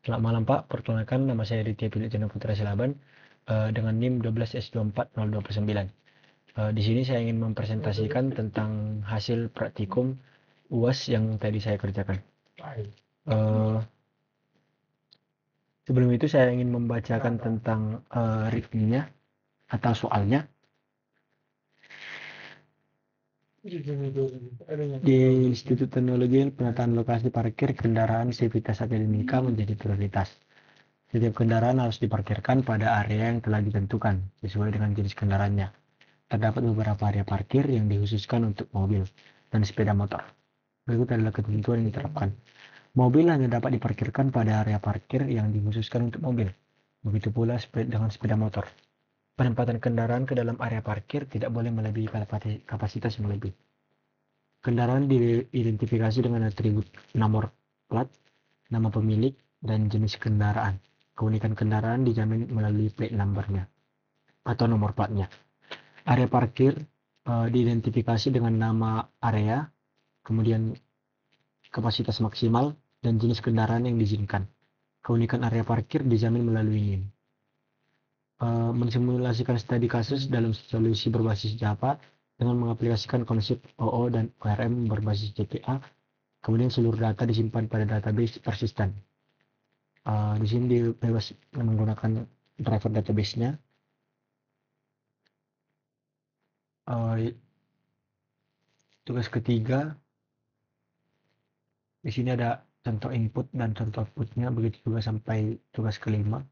Selamat malam Pak, perkenalkan nama saya Ditya Philip Chandra Putra Silaban dengan NIM 12S24029. Di sini saya ingin mempresentasikan tentang hasil praktikum UAS yang tadi saya kerjakan. Eh, Sebelum itu saya ingin membacakan tentang readme-nya atau soalnya. Di Institut Teknologi penataan lokasi parkir kendaraan Civitas Akademika menjadi prioritas. Setiap kendaraan harus diparkirkan pada area yang telah ditentukan sesuai dengan jenis kendaraannya. Terdapat beberapa area parkir yang dikhususkan untuk mobil dan sepeda motor. Berikut adalah ketentuan yang diterapkan. Mobil hanya dapat diparkirkan pada area parkir yang dikhususkan untuk mobil. Begitu pula dengan sepeda motor. Penempatan kendaraan ke dalam area parkir tidak boleh melebihi kapasitas yang lebih. Kendaraan diidentifikasi dengan atribut nomor plat, nama pemilik, dan jenis kendaraan. Keunikan kendaraan dijamin melalui plate number-nya atau nomor platnya. Area parkir diidentifikasi dengan nama area, kemudian kapasitas maksimal, dan jenis kendaraan yang diizinkan. Keunikan area parkir dijamin melalui NIM. Mensimulasikan studi kasus dalam solusi berbasis Java dengan mengaplikasikan konsep OO dan ORM berbasis JPA, kemudian seluruh data disimpan pada database persisten. Di sini bebas menggunakan driver database-nya. Tugas ketiga, di sini ada contoh input dan contoh outputnya, begitu juga sampai tugas kelima.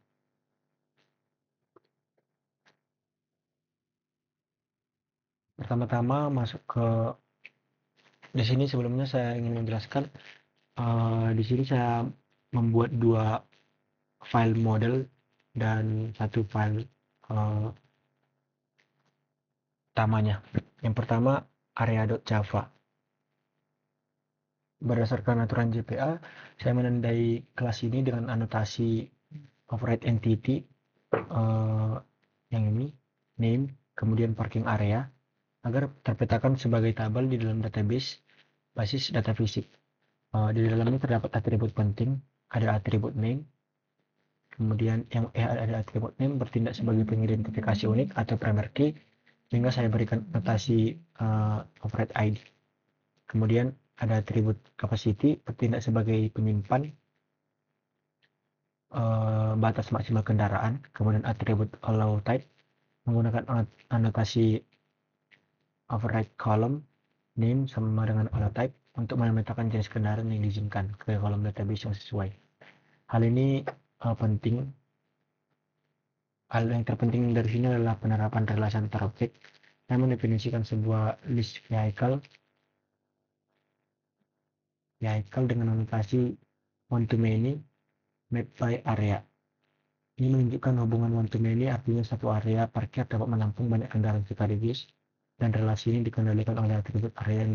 Pertama-tama masuk ke di sini. Sebelumnya saya ingin menjelaskan di sini saya membuat dua file model dan satu file utamanya. Yang pertama area.java. Berdasarkan aturan JPA, saya menandai kelas ini dengan anotasi override entity yang ini name, kemudian parking area, agar terpetakan sebagai tabel di dalam database basis data fisik. Di dalamnya terdapat atribut penting, ada atribut name, kemudian yang ada atribut name bertindak sebagai pengidentifikasi unik atau primary key, sehingga saya berikan notasi override ID. Kemudian ada atribut capacity bertindak sebagai penyimpan batas maksimal kendaraan. Kemudian atribut allow type menggunakan anotasi override column name sama dengan allow type untuk memetakan jenis kendaraan yang diizinkan ke kolom database yang sesuai. Hal ini penting. Hal yang terpenting dari sini adalah penerapan relasi antar objek. Saya mendefinisikan sebuah list vehicle dengan anotasi one to many map by area. Ini menunjukkan hubungan one to many, artinya satu area parkir dapat menampung banyak kendaraan sekaligus, dan relasi ini dikendalikan oleh atribut area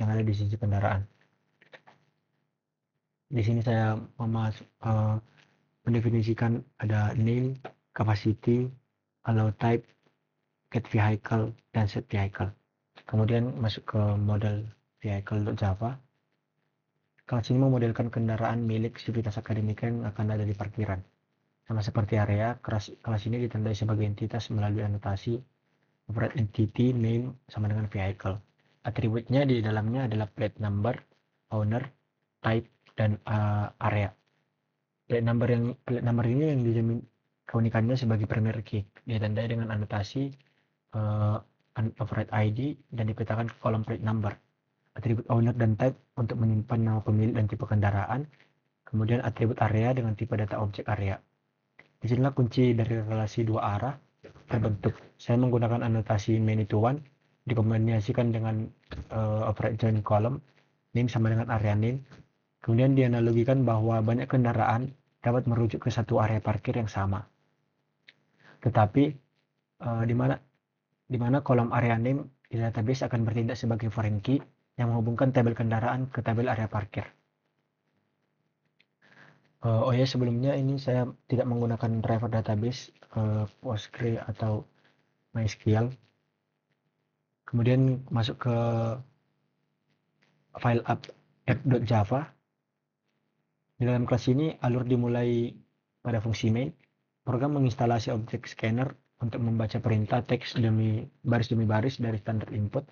yang ada di sisi kendaraan. Di sini saya mendefinisikan ada name, capacity, allow type, get vehicle, dan set vehicle. Kemudian masuk ke model vehicle.java. Kelas ini memodelkan kendaraan milik Civitas Akademika yang akan ada di parkiran. Sama seperti area, kelas ini ditandai sebagai entitas melalui anotasi override entity name sama dengan vehicle. Atributnya di dalamnya adalah plate number, owner, type, dan area. Plate number ini yang dijamin keunikannya sebagai primary key, ditandai dengan anotasi override ID dan dipetakan ke kolom plate number. Atribut owner dan type untuk menyimpan nama pemilik dan tipe kendaraan. Kemudian atribut area dengan tipe data objek area. Disinilah kunci dari relasi dua arah terbentuk. Saya menggunakan anotasi many to one dikombinasikan dengan override join column name sama dengan area name. Kemudian dianalogikan bahwa banyak kendaraan dapat merujuk ke satu area parkir yang sama. Tetapi di mana kolom area name di database akan bertindak sebagai foreign key yang menghubungkan tabel kendaraan ke tabel area parkir. Oh ya, sebelumnya ini saya tidak menggunakan driver database Postgre atau MySQL. Kemudian masuk ke file app.java. Di dalam kelas ini, alur dimulai pada fungsi main. Program menginstalasi objek scanner untuk membaca perintah teks demi baris dari standar input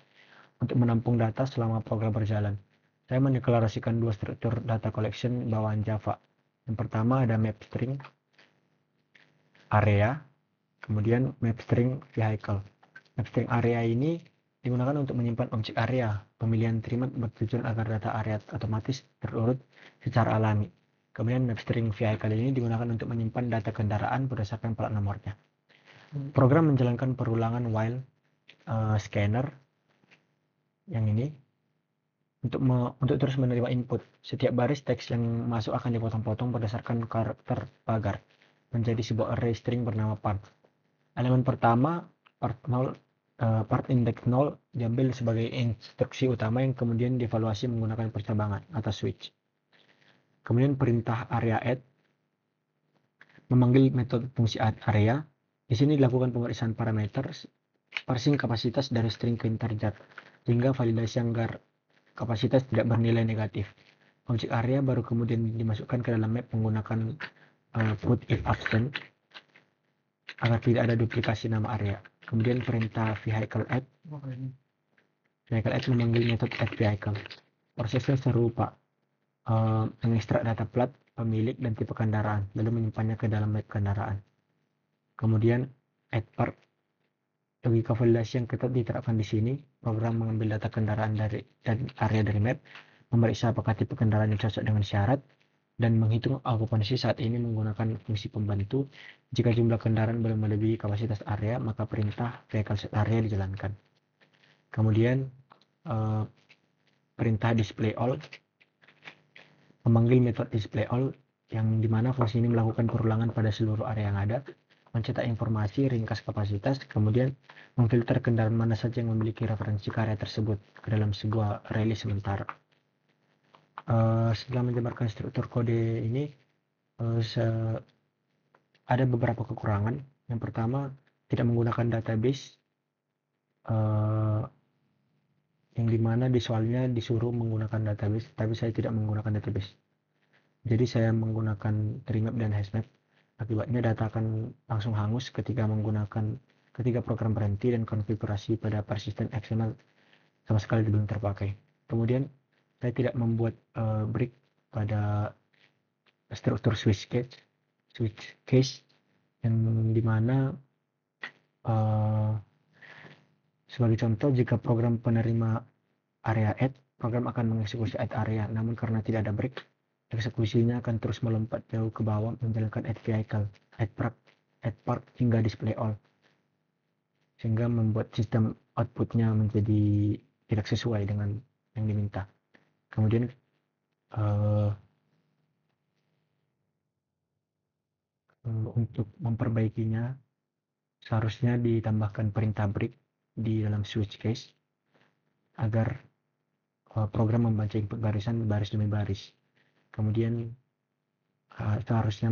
untuk menampung data selama program berjalan. Saya mendeklarasikan dua struktur data collection bawaan Java. Yang pertama ada map string area, kemudian map string vehicle. Map string area ini digunakan untuk menyimpan objek area. Pemilihan terima bertujuan agar data area otomatis terurut secara alami. Kemudian map string vehicle ini digunakan untuk menyimpan data kendaraan berdasarkan plat nomornya. Program menjalankan perulangan while scanner yang ini untuk terus menerima input. Setiap baris teks yang masuk akan dipotong-potong berdasarkan karakter pagar menjadi sebuah array string bernama part. Elemen pertama part index 0 diambil sebagai instruksi utama yang kemudian dievaluasi menggunakan percabangan atau switch. Kemudian perintah area add memanggil metode fungsi area. Di sini dilakukan pemeriksaan parameter parsing kapasitas dari string ke integer sehingga validasi agar kapasitas tidak bernilai negatif. Objek area baru kemudian dimasukkan ke dalam map menggunakan put if absent agar tidak ada duplikasi nama area. Kemudian perintah vehicle add memanggil metode add vehicle. Prosesnya serupa, mengekstrak data plat, pemilik, dan tipe kendaraan, lalu menyimpannya ke dalam map kendaraan. Kemudian add part. Logika validasi yang ketat diterapkan di sini. Program mengambil data kendaraan dan area dari map, memeriksa apakah tipe kendaraan yang cocok dengan syarat, dan menghitung okupansi saat ini menggunakan fungsi pembantu. Jika jumlah kendaraan belum melebihi kapasitas area, maka perintah vehicle set area dijalankan. Kemudian perintah display all memanggil metode display all yang dimana fungsi ini melakukan perulangan pada seluruh area yang ada, mencetak informasi ringkas kapasitas, kemudian memfilter kendaraan mana saja yang memiliki referensi ke area tersebut ke dalam sebuah release sementara. Setelah menjabarkan struktur kode ini, ada beberapa kekurangan. Yang pertama, tidak menggunakan database, yang dimana di soalnya disuruh menggunakan database, tapi saya tidak menggunakan database. Jadi saya menggunakan Trimap dan Hashmap. Akibatnya data akan langsung hangus ketika program berhenti dan konfigurasi pada persistent XML sama sekali belum terpakai. Kemudian saya tidak membuat break pada struktur switch case yang dimana sebagai contoh, jika program penerima area add, program akan mengeksekusi add area, namun karena tidak ada break, eksekusinya akan terus melompat jauh ke bawah menjalankan add vehicle, add part hingga display all, sehingga membuat sistem outputnya menjadi tidak sesuai dengan yang diminta. Kemudian untuk memperbaikinya, seharusnya ditambahkan perintah break di dalam switch case agar program membaca input barisan baris demi baris. Kemudian seharusnya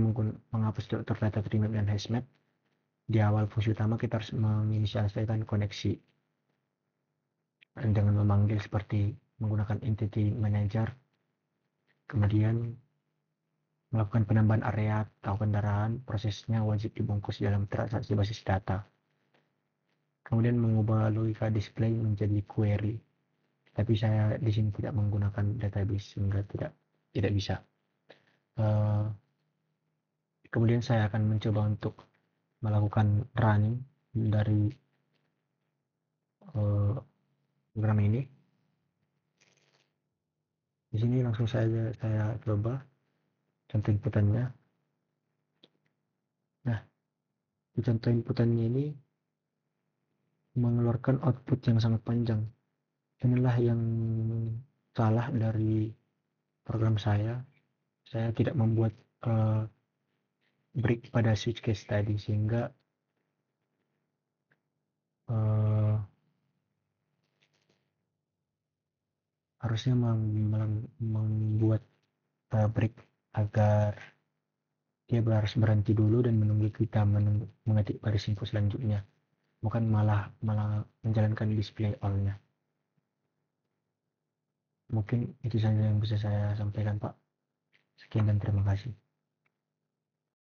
menghapus struktur data Trimap dan Hashmap. Di awal fungsi utama kita harus menginisialisasikan koneksi dengan memanggil seperti menggunakan entity manager, kemudian melakukan penambahan area atau kendaraan. Prosesnya wajib dibungkus dalam transaksi basis data. Kemudian mengubah logika display menjadi query, tapi saya di sini tidak menggunakan database sehingga tidak bisa. Kemudian saya akan mencoba untuk melakukan running dari program ini. Di sini langsung saja saya coba contoh inputannya. Nah, di contoh inputannya ini mengeluarkan output yang sangat panjang. Inilah yang salah dari program saya. Saya tidak membuat break pada switch case tadi, sehingga harusnya membuat break agar dia harus berhenti dulu dan menunggu kita mengetik baris input selanjutnya, bukan malah menjalankan display all-nya. Mungkin itu saja yang bisa saya sampaikan, Pak. Sekian dan terima kasih.